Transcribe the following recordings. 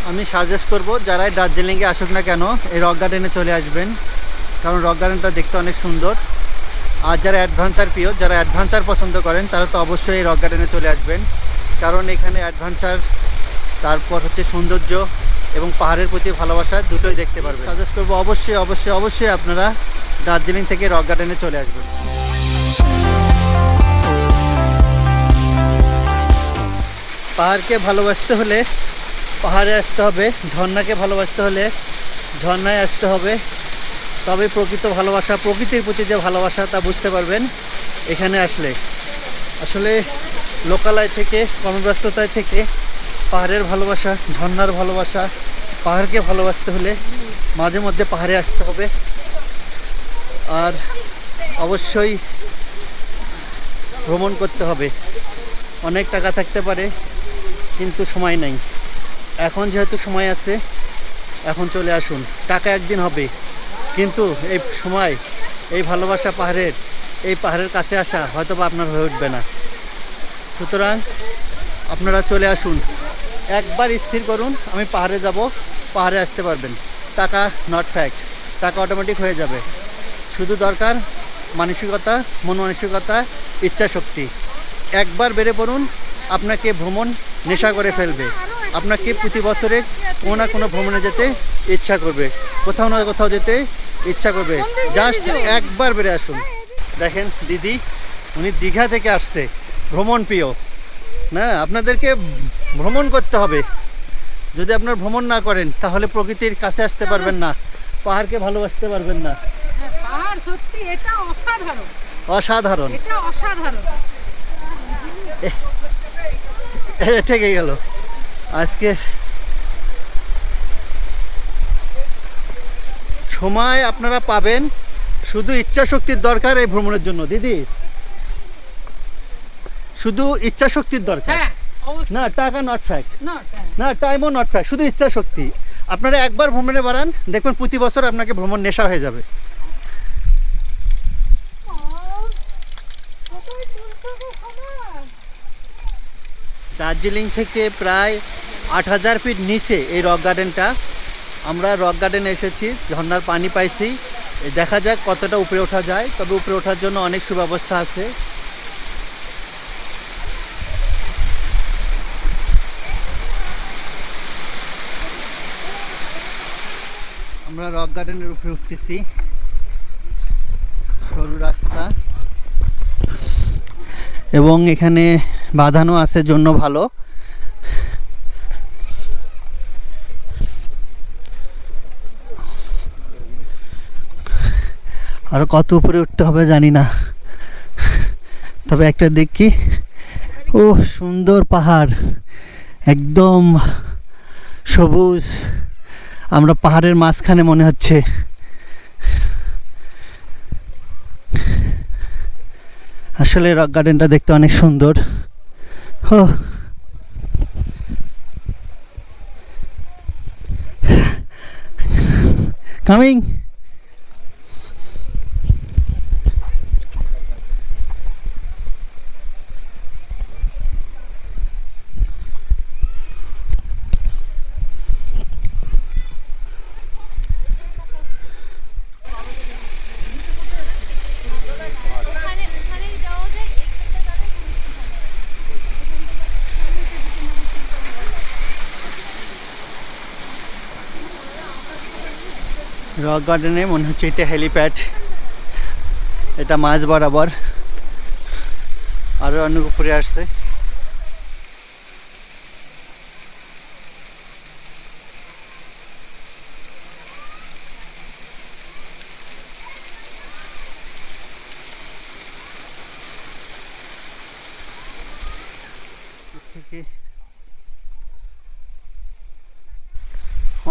আমি সাজেস্ট করব যারাই দার্জিলিংয়ে আসুক না কেন এই রক গার্ডেনে চলে আসবেন, কারণ রক গার্ডেনটা দেখতে অনেক সুন্দর। আর যারা অ্যাডভেঞ্চার প্রিয়, যারা অ্যাডভেঞ্চার পছন্দ করেন তারা তো অবশ্যই এই রক গার্ডেনে চলে আসবেন, কারণ এখানে অ্যাডভেঞ্চার, তারপর হচ্ছে সৌন্দর্য এবং পাহাড়ের প্রতি ভালোবাসা দুটোই দেখতে পারবেন। সাজেস্ট করবো অবশ্যই অবশ্যই অবশ্যই আপনারা দার্জিলিং থেকে রক গার্ডেনে চলে আসবেন। পাহাড়কে ভালোবাসতে হলে পাহাড়ে আসতে হবে, ঝর্ণাকে ভালোবাসতে হলে ঝর্ণায় আসতে হবে, তবে প্রকৃত ভালোবাসা, প্রকৃতির প্রতি যে ভালোবাসা তা বুঝতে পারবেন এখানে আসলে। আসলে লোকালয় থেকে, কর্মব্যস্ততায় থেকে পাহাড়ের ভালোবাসা, ঝর্ণার ভালোবাসা, পাহাড়কে ভালোবাসতে হলে মাঝে মধ্যে পাহাড়ে আসতে হবে। আর অবশ্যই ভ্রমণ করতে হবে। অনেক টাকা থাকতে পারে কিন্তু সময় নাই। এখন যেহেতু সময় আছে এখন চলে আসুন। টাকা একদিন হবে কিন্তু এই সময়, এই ভালোবাসা পাহাড়ের, এই পাহাড়ের কাছে আসা হয়তো বা আপনার হয়ে উঠবে না। সুতরাং আপনারা চলে আসুন, একবার স্থির করুন আমি পাহাড়ে যাব, পাহাড়ে আসতে পারবেন। টাকা নট ফ্যাক্ট, টাকা অটোমেটিক হয়ে যাবে। শুধু দরকার মানসিকতা, মন মানসিকতা, ইচ্ছা শক্তি। একবার বেড়ে পড়ুন, আপনাকে ভ্রমণ নেশা করে ফেলবে। আপনাকে প্রতি বছরে কোনো না কোনো ভ্রমণে যেতে ইচ্ছা করবে, কোথাও না কোথাও যেতে ইচ্ছা করবে। জাস্ট একবার বেড়ে আসুন। দেখেন দিদি, উনি দীঘা থেকে আসছে, ভ্রমণ প্রিয় না। আপনাদেরকে ভ্রমণ করতে হবে। যদি আপনার ভ্রমণ না করেন তাহলে প্রকৃতির কাছে আসতে পারবেন না, পাহাড়কে ভালোবাসতে পারবেন না। পাহাড় সত্যি এটা অসাধারণ, অসাধারণ, এটা অসাধারণ। ঠেকে গেল আজকে। সময় আপনারা পাবেন, শুধু ইচ্ছা শক্তির দরকার এই ভ্রমণের জন্য। দিদি, শুধু ইচ্ছা শক্তির দরকার, হ্যাঁ অবশ্যই। না টাকা নট ফ্যাক্ট, নট না টাইমও নট ফ্যাক্ট, শুধু ইচ্ছা শক্তি। আপনারা একবার ভ্রমণে বাড়ান, দেখবেন প্রতি বছর আপনাকে ভ্রমণ নেশা হয়ে যাবে। দার্জিলিং থেকে প্রায় ৮,০০০ ফিট নিচে এই রক গার্ডেনটা। আমরা রক গার্ডেনে এসেছি, ঝর্ণার পানি পাইছি। দেখা যাক কতটা উপরে ওঠা যায়, তবে উপরে ওঠার জন্য অনেক সুব্যবস্থা আছে। আমরা রক গার্ডেনের উপরে উঠতেছি, সরু রাস্তা এবং এখানে বাঁধানো আছে জন্য ভালো। আর কত উপরে উঠতে হবে জানি না, তবে একটা দেখি, ও সুন্দর পাহাড়, একদম সবুজ। আমরা পাহাড়ের মাঝখানে মনে হচ্ছে। আসলে রক গার্ডেনটা দেখতে অনেক সুন্দর। ও কামিং। রক গার্ডেনে মনে হচ্ছে এটা হেলিপ্যাড, এটা মাঝ বরাবর আরও অনেক উপরে আসছে।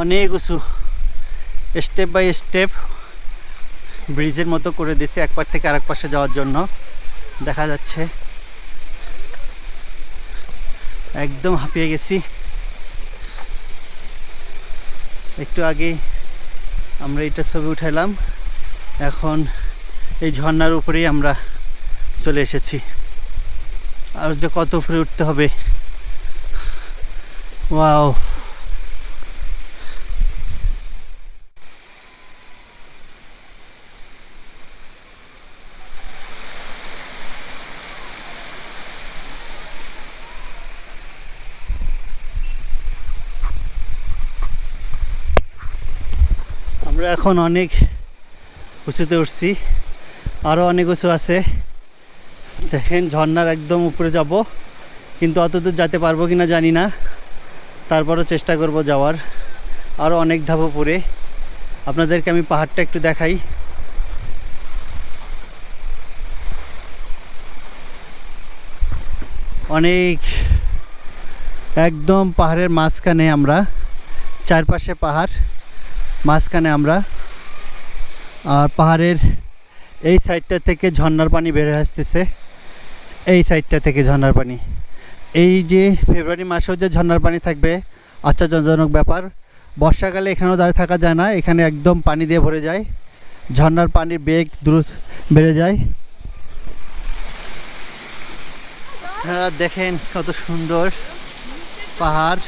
অনেক উঁচু, স্টেপ বাই স্টেপ ব্রিজের মতো করে দিয়েছে এক পাশ থেকে আরেক পাশে যাওয়ার জন্য। দেখা যাচ্ছে একদম হাঁপিয়ে গেছি। একটু আগে আমরা এটা ছবি উঠাইলাম, এখন এই ঝর্ণার উপরেই আমরা চলে এসেছি। আর যে কত উপরে উঠতে হবে, ওয়াও। আমরা এখন অনেক উঁচুতে উঠছি, আরও অনেক উঁচু আছে। দেখেন ঝর্ণার একদম উপরে যাব, কিন্তু অতদূর যেতে পারবো কিনা জানি না, তারপরও চেষ্টা করব যাওয়ার। আরও অনেক ধাপ উপরে। আপনাদেরকে আমি পাহাড়টা একটু দেখাই। অনেক, একদম পাহাড়ের মাঝখানে আমরা, চারপাশে পাহাড়, মাঝখানে আমরা। আর পাহাড়ের এই সাইডটা থেকে ঝর্ণার পানি বের হয়ে আসতেছে, এই সাইডটা থেকে ঝর্ণার পানি। এই যে ফেব্রুয়ারি মাসেও যে ঝর্ণার পানি থাকবে আশ্চর্যজনক ব্যাপার। বর্ষাকালে এখানেও দাঁড়িয়ে থাকা যায় না, এখানে একদম পানি দিয়ে ভরে যায়, ঝর্ণার পানির বেগ দ্রুত বেড়ে যায়। আপনারা দেখেন কত সুন্দর পাহাড়।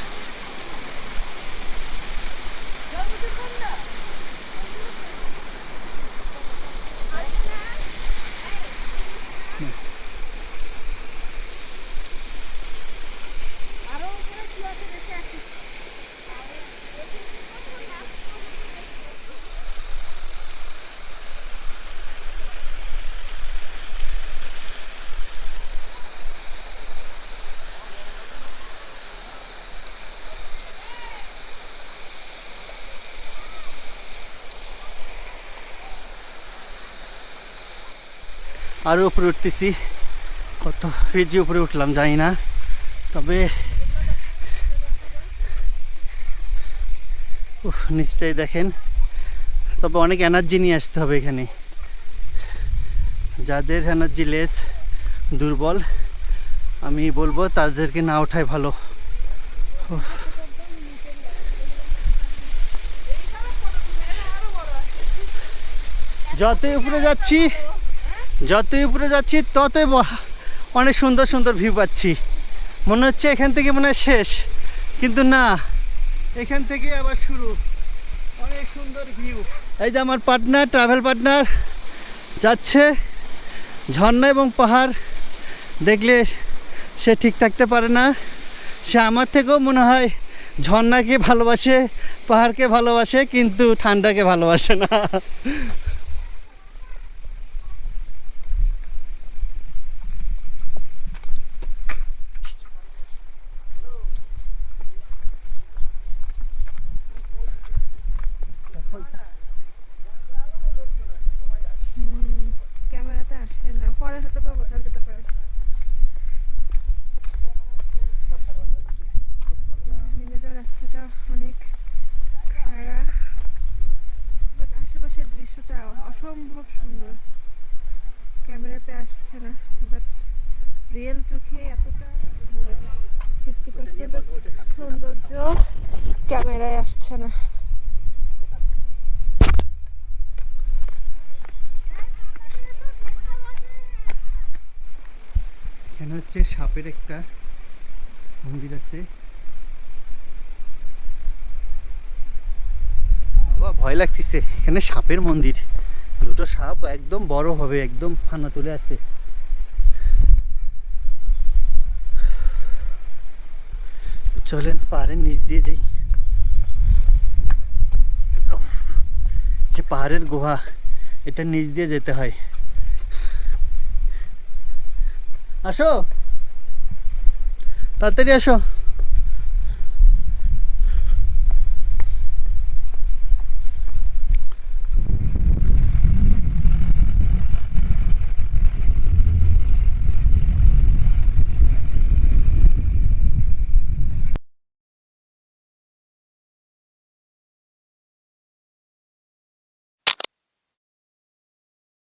আরও উপরে উঠতেছি, কত ফিট যে উপরে উঠলাম জানি না, তবে নিচটাই দেখেন। তবে অনেক এনার্জি নিয়ে আসতে হবে এখানে, যাদের এনার্জি লেস, দুর্বল, আমি বলবো তাদেরকে না ওঠাই ভালো। যতই উপরে যাচ্ছি, ততই অনেক সুন্দর সুন্দর ভিউ পাচ্ছি। মনে হচ্ছে এখান থেকে মনে হয় শেষ, কিন্তু না, এখান থেকে আবার শুরু। অনেক সুন্দর ভিউ। এই যে আমার পার্টনার, ট্রাভেল পার্টনার যাচ্ছে। ঝর্ণা এবং পাহাড় দেখলে সে ঠিক থাকতে পারে না। সে আমার থেকেও মনে হয় ঝর্ণাকে ভালোবাসে, পাহাড়কে ভালোবাসে, কিন্তু ঠান্ডাকে ভালোবাসে না। ক্যামেরাতে আসে না, পরে হয়তো বা বোঝা যেতে পারে। নেমে যাওয়ার রাস্তাটা অনেক খারাপ, বাট আশেপাশের দৃশ্যটা অসম্ভব সুন্দর। ক্যামেরাতে আসছে না, বাট রিয়েল চোখে এতটা 50% সৌন্দর্য ক্যামেরায় আসছে না। এখানে হচ্ছে সাপের একটা মন্দির আছে। বাবা ভয় লাগতেছে, এখানে সাপের মন্দির, দুটো সাপ একদম বড় হবে, একদম ফানা তুলে আছে। চলেন পাহাড়ের নিচ দিয়ে যাই। যে পাহাড়ের গুহা, এটা নিচ দিয়ে যেতে হয়। আসো, তাড়াতাড়ি আসো।